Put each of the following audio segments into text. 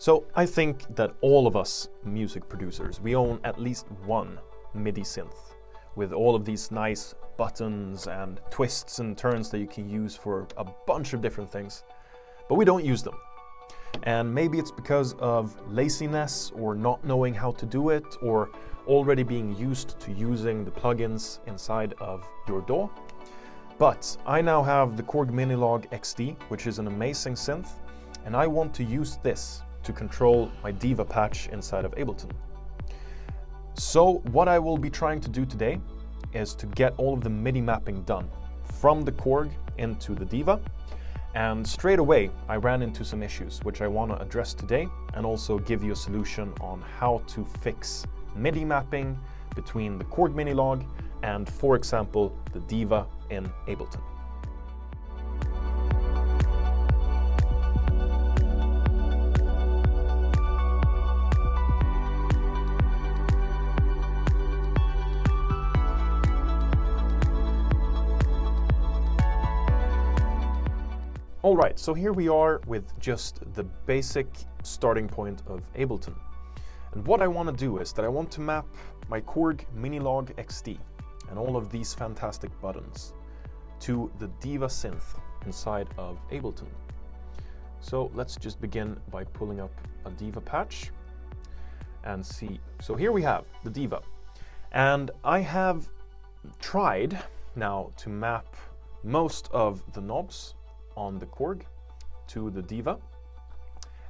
So I think that all of us music producers, we own at least one MIDI synth with all of these nice buttons and twists and turns that you can use for a bunch of different things, but we don't use them. And maybe it's because of laziness or not knowing how to do it, or already being used to using the plugins inside of your DAW. But I now have the Korg Minilogue XD, which is an amazing synth, and I want to use this to control my DIVA patch inside of Ableton. So what I will be trying to do today is to get all of the MIDI mapping done from the Korg into the DIVA. And straight away, I ran into some issues, which I want to address today, and also give you a solution on how to fix MIDI mapping between the Korg Minilogue and, for example, the DIVA in Ableton. Alright, so here we are with just the basic starting point of Ableton. And what I want to do is that I want to map my Korg Minilogue XD and all of these fantastic buttons to the DIVA synth inside of Ableton. So let's just begin by pulling up a DIVA patch and see. So here we have the DIVA. And I have tried now to map most of the knobs on the Korg to the DIVA,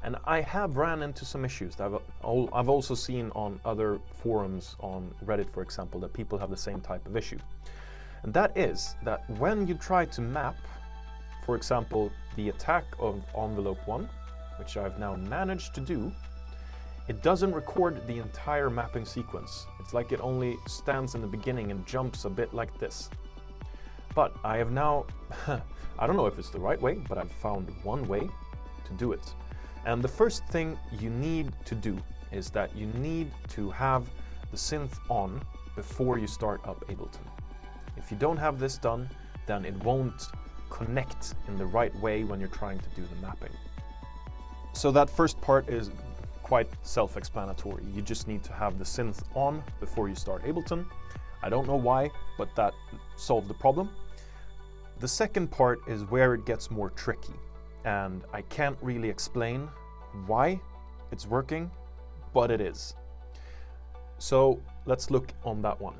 and I have ran into some issues that I've also seen on other forums on Reddit, for example, that people have the same type of issue. And that is that when you try to map, for example, the attack of envelope 1, which I've now managed to do, it doesn't record the entire mapping sequence. It's like it only stands in the beginning and jumps a bit like this. But I have now, I don't know if it's the right way, but I've found one way to do it. And the first thing you need to do is that you need to have the synth on before you start up Ableton. If you don't have this done, then it won't connect in the right way when you're trying to do the mapping. So that first part is quite self-explanatory. You just need to have the synth on before you start Ableton. I don't know why, but that solved the problem. The second part is where it gets more tricky, and I can't really explain why it's working, but it is. So let's look on that one.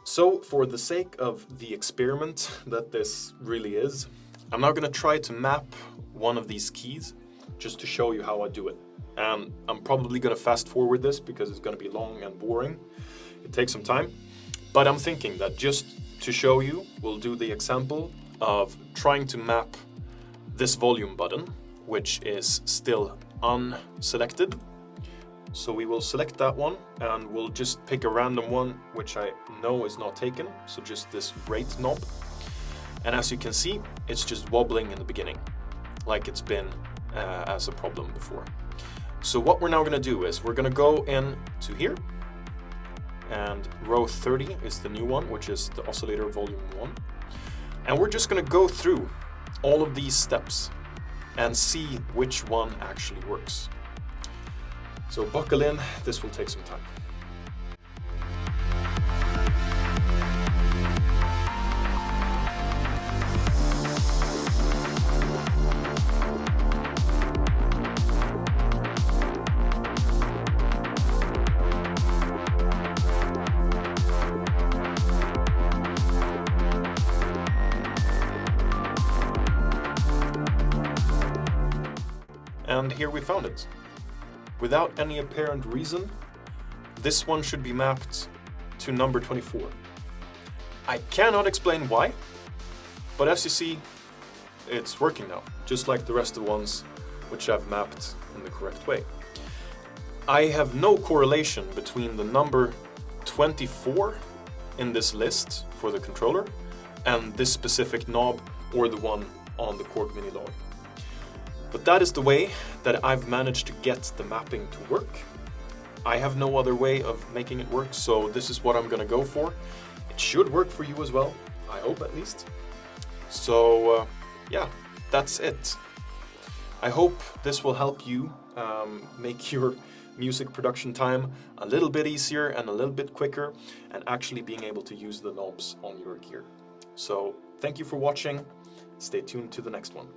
So for the sake of the experiment that this really is, I'm now going to try to map one of these keys just to show you how I do it. And I'm probably going to fast forward this because it's going to be long and boring. It takes some time, but I'm thinking that just to show you, we'll do the example of trying to map this volume button, which is still unselected. So we will select that one and we'll just pick a random one, which I know is not taken. So just this rate knob. And as you can see, it's just wobbling in the beginning, like it's been as a problem before. So what we're now going to do is we're going to go in to here, and row 30 is the new one, which is the oscillator volume 1. And we're just going to go through all of these steps and see which one actually works. So buckle in, this will take some time. And here we found it. Without any apparent reason, this one should be mapped to number 24. I cannot explain why, but as you see, it's working now, just like the rest of the ones which I've mapped in the correct way. I have no correlation between the number 24 in this list for the controller and this specific knob or the one on the Korg Minilogue. But that is the way that I've managed to get the mapping to work. I have no other way of making it work, so this is what I'm gonna go for. It should work for you as well, I hope at least. So yeah, that's it. I hope this will help you make your music production time a little bit easier and a little bit quicker, and actually being able to use the knobs on your gear. So thank you for watching. Stay tuned to the next one.